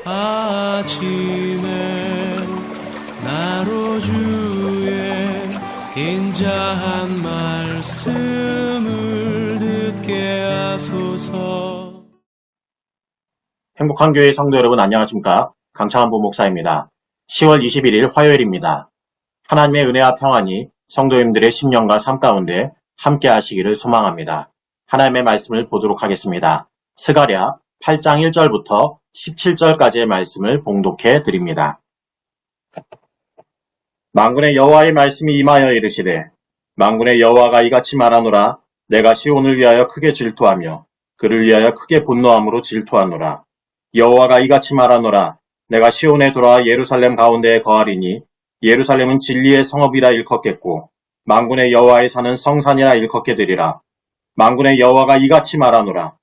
아침에 나로 주의 인자한 말씀을 듣게 하소서. 행복한 교회 성도 여러분 안녕하십니까? 강창한 부목사입니다. 10월 21일 화요일입니다. 하나님의 은혜와 평안이 성도님들의 심령과 삶 가운데 함께 하시기를 소망합니다. 하나님의 말씀을 보도록 하겠습니다. 스가랴 8장 1절부터 17절까지의 말씀을 봉독해 드립니다. 만군의 여호와의 말씀이 임하여 이르시되 만군의 여호와가 이같이 말하노라. 내가 시온을 위하여 크게 질투하며 그를 위하여 크게 분노함으로 질투하노라. 여호와가 이같이 말하노라. 내가 시온에 돌아와 예루살렘 가운데에 거하리니 예루살렘은 진리의 성읍이라 일컫겠고 만군의 여호와의 산은 성산이라 일컫게 되리라. 만군의 여호와가 이같이 말하노라.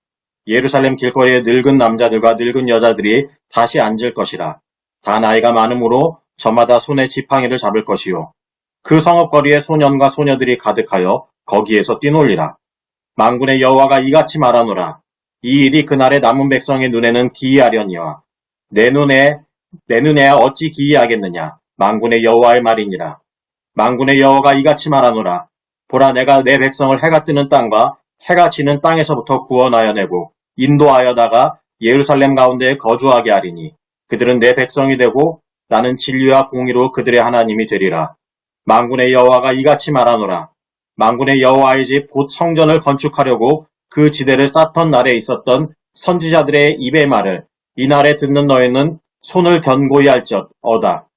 예루살렘 길거리에 늙은 남자들과 늙은 여자들이 다시 앉을 것이라. 다 나이가 많으므로 저마다 손에 지팡이를 잡을 것이요. 그 성읍 거리에 소년과 소녀들이 가득하여 거기에서 뛰놀리라. 만군의 여호와가 이같이 말하노라. 이 일이 그날의 남은 백성의 눈에는 기이하려니와 내 눈에 어찌 기이하겠느냐. 만군의 여호와의 말이니라. 만군의 여호와가 이같이 말하노라. 보라, 내가 내 백성을 해가 뜨는 땅과 해가 지는 땅에서부터 구원하여 내고 인도하여다가 예루살렘 가운데 거주하게 하리니 그들은 내 백성이 되고 나는 진리와 공의로 그들의 하나님이 되리라. 만군의 여호와가 이같이 말하노라. 만군의 여호와의 집 곧 성전을 건축하려고 그 지대를 쌓던 날에 있었던 선지자들의 입의 말을 이날에 듣는 너희는 손을 견고히 할지어다.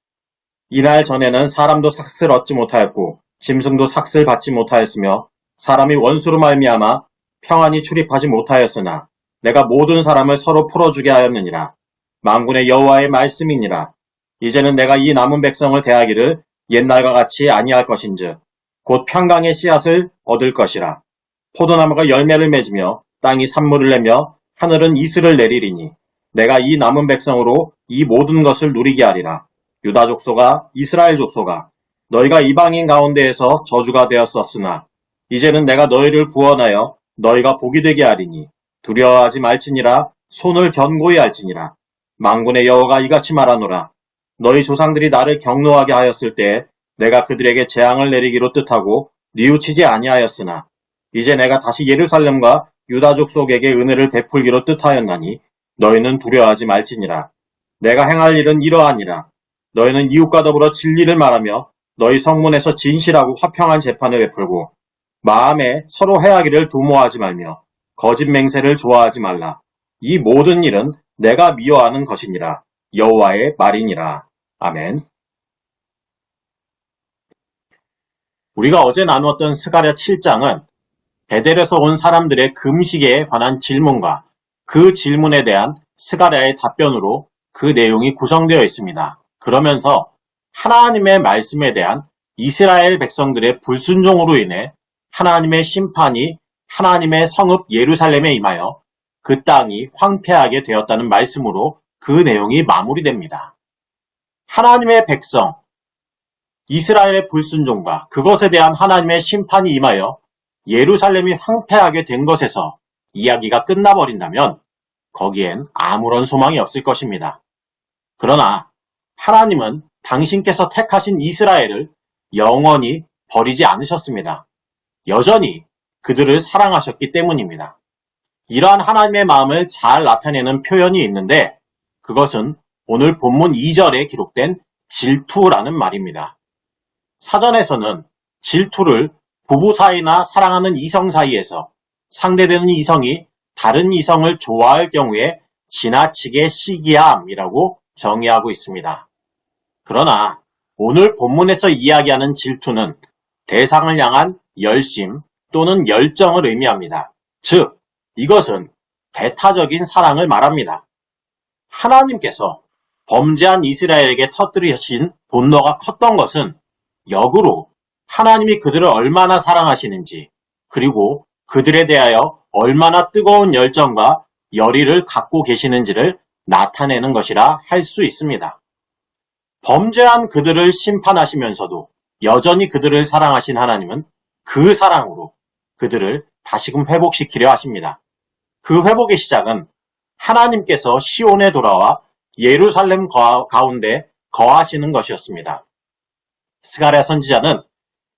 이날 전에는 사람도 삭슬 얻지 못하였고 짐승도 삭슬 받지 못하였으며 사람이 원수로 말미암아 평안히 출입하지 못하였으나 내가 모든 사람을 서로 풀어주게 하였느니라. 만군의 여호와의 말씀이니라. 이제는 내가 이 남은 백성을 대하기를 옛날과 같이 아니할 것인즉 곧 평강의 씨앗을 얻을 것이라. 포도나무가 열매를 맺으며 땅이 산물을 내며 하늘은 이슬을 내리리니 내가 이 남은 백성으로 이 모든 것을 누리게 하리라. 유다 족속아, 이스라엘 족속아, 너희가 이방인 가운데에서 저주가 되었었으나 이제는 내가 너희를 구원하여 너희가 복이 되게 하리니 두려워하지 말지니라. 손을 견고히 할지니라. 만군의 여호와가 이같이 말하노라. 너희 조상들이 나를 경노하게 하였을 때 내가 그들에게 재앙을 내리기로 뜻하고 뉘우치지 아니하였으나 이제 내가 다시 예루살렘과 유다 족속에게 은혜를 베풀기로 뜻하였나니 너희는 두려워하지 말지니라. 내가 행할 일은 이러하니라. 너희는 이웃과 더불어 진리를 말하며 너희 성문에서 진실하고 화평한 재판을 베풀고 마음에 서로 해하기를 도모하지 말며 거짓 맹세를 좋아하지 말라. 이 모든 일은 내가 미워하는 것이니라. 여호와의 말이니라. 아멘. 우리가 어제 나누었던 스가랴 7장은 베델에서 온 사람들의 금식에 관한 질문과 그 질문에 대한 스가랴의 답변으로 그 내용이 구성되어 있습니다. 그러면서 하나님의 말씀에 대한 이스라엘 백성들의 불순종으로 인해 하나님의 심판이 하나님의 성읍 예루살렘에 임하여 그 땅이 황폐하게 되었다는 말씀으로 그 내용이 마무리됩니다. 하나님의 백성, 이스라엘의 불순종과 그것에 대한 하나님의 심판이 임하여 예루살렘이 황폐하게 된 것에서 이야기가 끝나버린다면 거기엔 아무런 소망이 없을 것입니다. 그러나 하나님은 당신께서 택하신 이스라엘을 영원히 버리지 않으셨습니다. 여전히 그들을 사랑하셨기 때문입니다. 이러한 하나님의 마음을 잘 나타내는 표현이 있는데 그것은 오늘 본문 2절에 기록된 질투라는 말입니다. 사전에서는 질투를 부부 사이나 사랑하는 이성 사이에서 상대되는 이성이 다른 이성을 좋아할 경우에 지나치게 시기함이라고 정의하고 있습니다. 그러나 오늘 본문에서 이야기하는 질투는 대상을 향한 열심 또는 열정을 의미합니다. 즉, 이것은 배타적인 사랑을 말합니다. 하나님께서 범죄한 이스라엘에게 터뜨리신 분노가 컸던 것은 역으로 하나님이 그들을 얼마나 사랑하시는지 그리고 그들에 대하여 얼마나 뜨거운 열정과 열의를 갖고 계시는지를 나타내는 것이라 할 수 있습니다. 범죄한 그들을 심판하시면서도 여전히 그들을 사랑하신 하나님은 그 사랑으로 그들을 다시금 회복시키려 하십니다. 그 회복의 시작은 하나님께서 시온에 돌아와 예루살렘 가운데 거하시는 것이었습니다. 스가랴 선지자는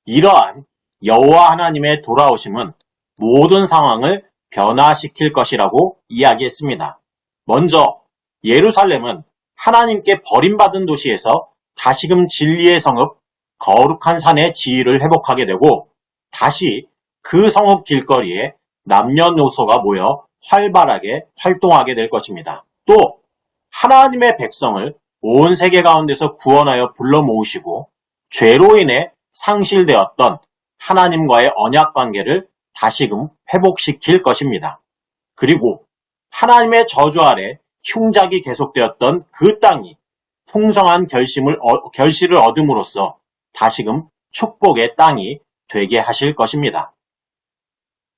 이러한 여호와 하나님의 돌아오심은 모든 상황을 변화시킬 것이라고 이야기했습니다. 먼저 예루살렘은 하나님께 버림받은 도시에서 다시금 진리의 성읍, 거룩한 산의 지위를 회복하게 되고 다시 그 성읍 길거리에 남녀노소가 모여 활발하게 활동하게 될 것입니다. 또 하나님의 백성을 온 세계 가운데서 구원하여 불러 모으시고 죄로 인해 상실되었던 하나님과의 언약 관계를 다시금 회복시킬 것입니다. 그리고 하나님의 저주 아래 흉작이 계속되었던 그 땅이 풍성한 결실을 얻음으로써 다시금 축복의 땅이 되게 하실 것입니다.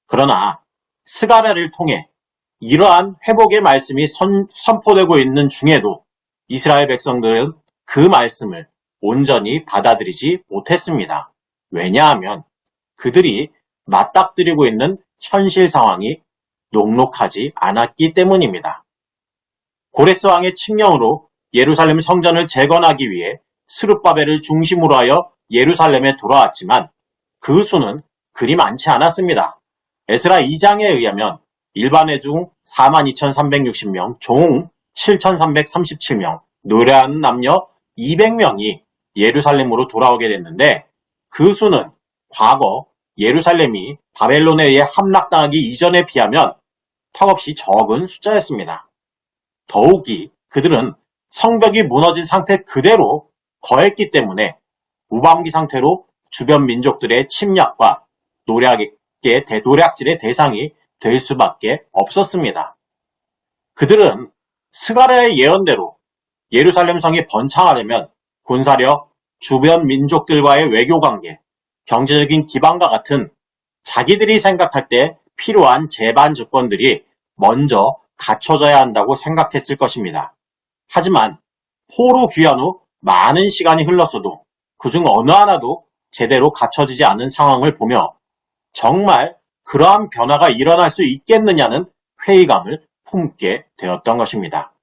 그러나 스가랴를 통해 이러한 회복의 말씀이 선포되고 있는 중에도 이스라엘 백성들은 그 말씀을 온전히 받아들이지 못했습니다. 왜냐하면 그들이 맞닥뜨리고 있는 현실 상황이 녹록하지 않았기 때문입니다. 고레스 왕의 칙령으로 예루살렘 성전을 재건하기 위해 스룹바벨을 중심으로 하여 예루살렘에 돌아왔지만 그 수는 그리 많지 않았습니다. 에스라 2장에 의하면 일반회 중 42,360명, 종 7,337명, 노래하는 남녀 200명이 예루살렘으로 돌아오게 됐는데 그 수는 과거 예루살렘이 바벨론에 의해 함락당하기 이전에 비하면 턱없이 적은 숫자였습니다. 더욱이 그들은 성벽이 무너진 상태 그대로 거했기 때문에 무방비 상태로 주변 민족들의 침략과 노략질의 대상이 될 수밖에 없었습니다. 그들은 스가랴의 예언대로 예루살렘 성이 번창하려면 군사력, 주변 민족들과의 외교관계, 경제적인 기반과 같은 자기들이 생각할 때 필요한 제반 조건들이 먼저 갖춰져야 한다고 생각했을 것입니다. 하지만 포로 귀환 후 많은 시간이 흘렀어도 그중 어느 하나도 제대로 갖춰지지 않은 상황을 보며 정말 그러한 변화가 일어날 수 있겠느냐는 회의감을 품게 되었던 것입니다.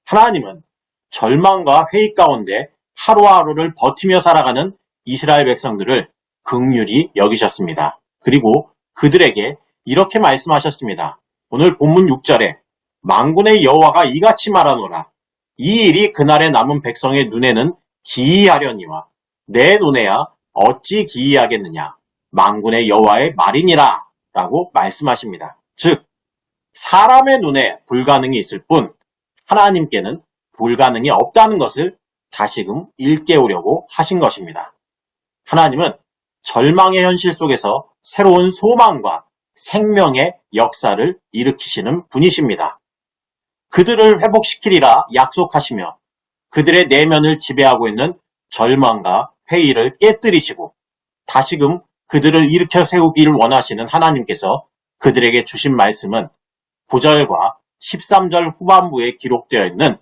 하나님은 절망과 회의 가운데 하루하루를 버티며 살아가는 이스라엘 백성들을 긍휼히 여기셨습니다. 그리고 그들에게 이렇게 말씀하셨습니다. 오늘 본문 6절에 만군의 여호와가 이같이 말하노라. 이 일이 그날에 남은 백성의 눈에는 기이하려니와 내 눈에야 어찌 기이하겠느냐. 만군의 여호와의 말이니라 라고 말씀하십니다. 즉 사람의 눈에 불가능이 있을 뿐 하나님께는 불가능이 없다는 것을 다시금 일깨우려고 하신 것입니다. 하나님은 절망의 현실 속에서 새로운 소망과 생명의 역사를 일으키시는 분이십니다. 그들을 회복시키리라 약속하시며 그들의 내면을 지배하고 있는 절망과 회의를 깨뜨리시고 다시금 그들을 일으켜 세우기를 원하시는 하나님께서 그들에게 주신 말씀은 9절과 13절 후반부에 기록되어 있는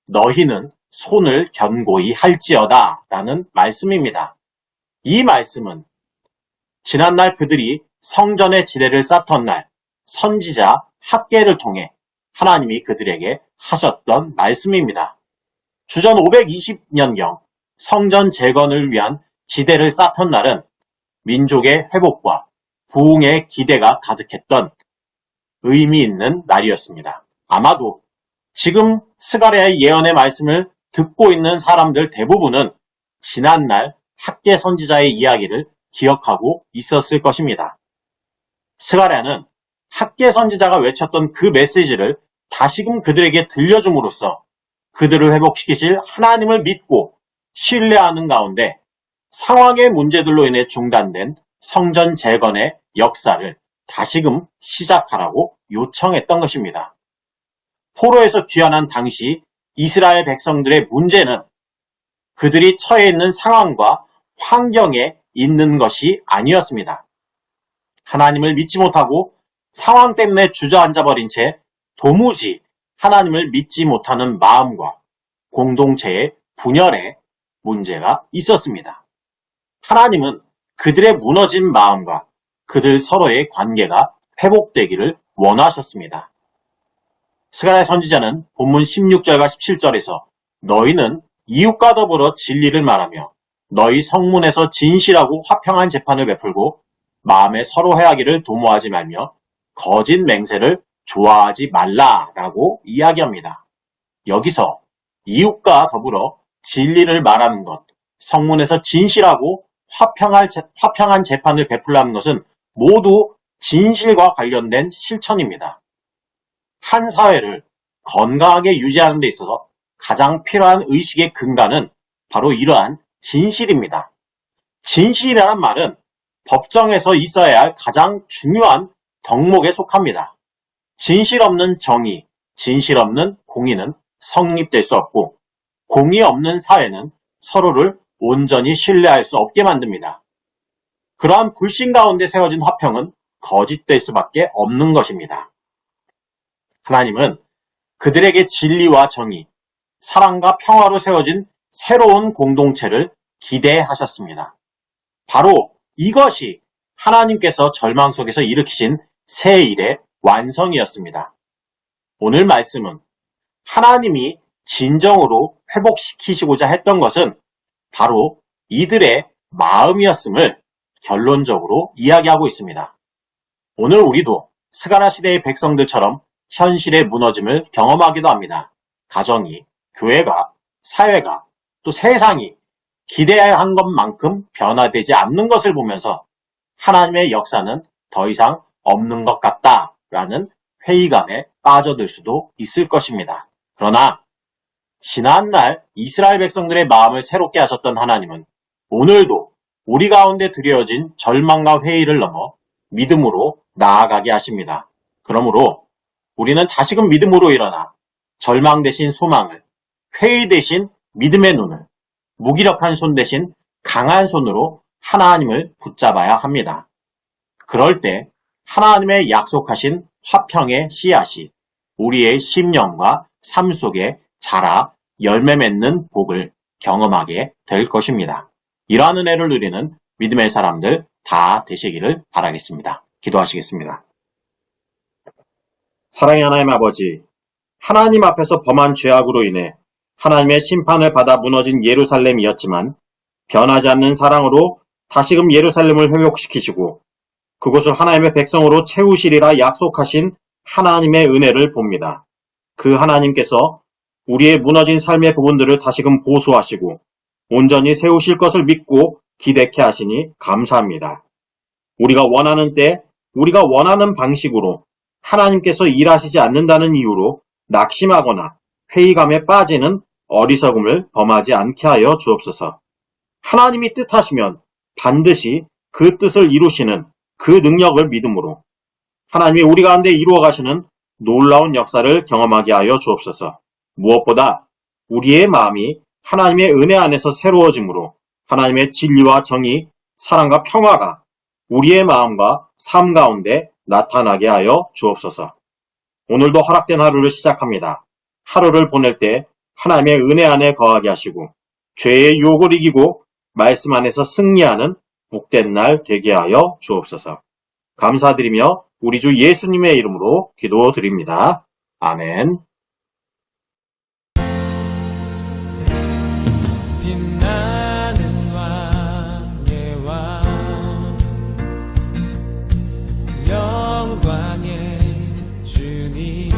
너희는 손을 견고히 할지어다 라는 말씀입니다. 이 말씀은 지난날 그들이 성전의 지대를 쌓던 날 선지자 학개를 통해 하나님이 그들에게 하셨던 말씀입니다. 주전 520년경 성전 재건을 위한 지대를 쌓던 날은 민족의 회복과 부흥의 기대가 가득했던 의미 있는 날이었습니다. 아마도 지금 스가랴의 예언의 말씀을 듣고 있는 사람들 대부분은 지난날 학개 선지자의 이야기를 기억하고 있었을 것입니다. 스가랴는 학개 선지자가 외쳤던 그 메시지를 다시금 그들에게 들려줌으로써 그들을 회복시키실 하나님을 믿고 신뢰하는 가운데 상황의 문제들로 인해 중단된 성전 재건의 역사를 다시금 시작하라고 요청했던 것입니다. 포로에서 귀환한 당시 이스라엘 백성들의 문제는 그들이 처해 있는 상황과 환경에 있는 것이 아니었습니다. 하나님을 믿지 못하고 상황 때문에 주저앉아버린 채 도무지 하나님을 믿지 못하는 마음과 공동체의 분열에 문제가 있었습니다. 하나님은 그들의 무너진 마음과 그들 서로의 관계가 회복되기를 원하셨습니다. 스가랴 선지자는 본문 16절과 17절에서 너희는 이웃과 더불어 진리를 말하며 너희 성문에서 진실하고 화평한 재판을 베풀고 마음에 서로 해하기를 도모하지 말며 거짓 맹세를 좋아하지 말라라고 이야기합니다. 여기서 이웃과 더불어 진리를 말하는 것, 성문에서 진실하고 화평한 재판을 베풀라는 것은 모두 진실과 관련된 실천입니다. 한 사회를 건강하게 유지하는 데 있어서 가장 필요한 의식의 근간은 바로 이러한 진실입니다. 진실이라는 말은 법정에서 있어야 할 가장 중요한 덕목에 속합니다. 진실 없는 정의, 진실 없는 공의는 성립될 수 없고 공의 없는 사회는 서로를 온전히 신뢰할 수 없게 만듭니다. 그러한 불신 가운데 세워진 화평은 거짓될 수밖에 없는 것입니다. 하나님은 그들에게 진리와 정의, 사랑과 평화로 세워진 새로운 공동체를 기대하셨습니다. 바로 이것이 하나님께서 절망 속에서 일으키신 새 일의 완성이었습니다. 오늘 말씀은 하나님이 진정으로 회복시키시고자 했던 것은 바로 이들의 마음이었음을 결론적으로 이야기하고 있습니다. 오늘 우리도 스가랴 시대의 백성들처럼 현실의 무너짐을 경험하기도 합니다. 가정이, 교회가, 사회가, 또 세상이 기대한 것만큼 변화되지 않는 것을 보면서 하나님의 역사는 더 이상 없는 것 같다라는 회의감에 빠져들 수도 있을 것입니다. 그러나 지난날 이스라엘 백성들의 마음을 새롭게 하셨던 하나님은 오늘도 우리 가운데 드려진 절망과 회의를 넘어 믿음으로 나아가게 하십니다. 그러므로 우리는 다시금 믿음으로 일어나 절망 대신 소망을, 회의 대신 믿음의 눈을, 무기력한 손 대신 강한 손으로 하나님을 붙잡아야 합니다. 그럴 때 하나님의 약속하신 화평의 씨앗이 우리의 심령과 삶 속에 자라 열매 맺는 복을 경험하게 될 것입니다. 이러한 은혜를 누리는 믿음의 사람들 다 되시기를 바라겠습니다. 기도하시겠습니다. 사랑의 하나님 아버지, 하나님 앞에서 범한 죄악으로 인해 하나님의 심판을 받아 무너진 예루살렘이었지만 변하지 않는 사랑으로 다시금 예루살렘을 회복시키시고 그곳을 하나님의 백성으로 채우시리라 약속하신 하나님의 은혜를 봅니다. 그 하나님께서 우리의 무너진 삶의 부분들을 다시금 보수하시고 온전히 세우실 것을 믿고 기대케 하시니 감사합니다. 우리가 원하는 때 우리가 원하는 방식으로 하나님께서 일하시지 않는다는 이유로 낙심하거나 회의감에 빠지는 어리석음을 범하지 않게 하여 주옵소서. 하나님이 뜻하시면 반드시 그 뜻을 이루시는 그 능력을 믿음으로 하나님이 우리 가운데 이루어 가시는 놀라운 역사를 경험하게 하여 주옵소서. 무엇보다 우리의 마음이 하나님의 은혜 안에서 새로워짐으로 하나님의 진리와 정의, 사랑과 평화가 우리의 마음과 삶 가운데 나타나게 하여 주옵소서. 오늘도 허락된 하루를 시작합니다. 하루를 보낼 때 하나님의 은혜 안에 거하게 하시고 죄의 유혹을 이기고 말씀 안에서 승리하는 복된 날 되게 하여 주옵소서. 감사드리며 우리 주 예수님의 이름으로 기도드립니다. 아멘. 빛나는 왕의 왕 영광의 주님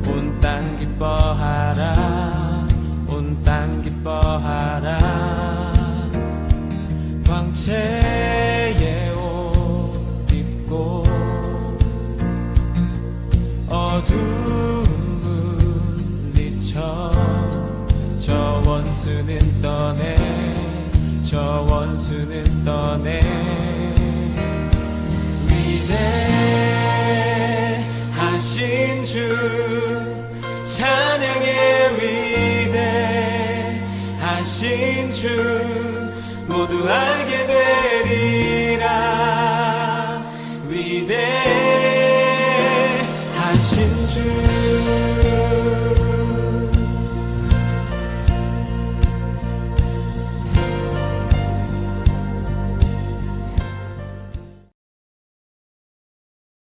온 땅 기뻐하라 온 땅 기뻐하라 광채의 옷 입고 어두운 물리쳐 저 원수는 떠내 저 원수는 떠내 위대하신 주 찬양의 위대하신 주 모두 알게 되리라 위대하신 주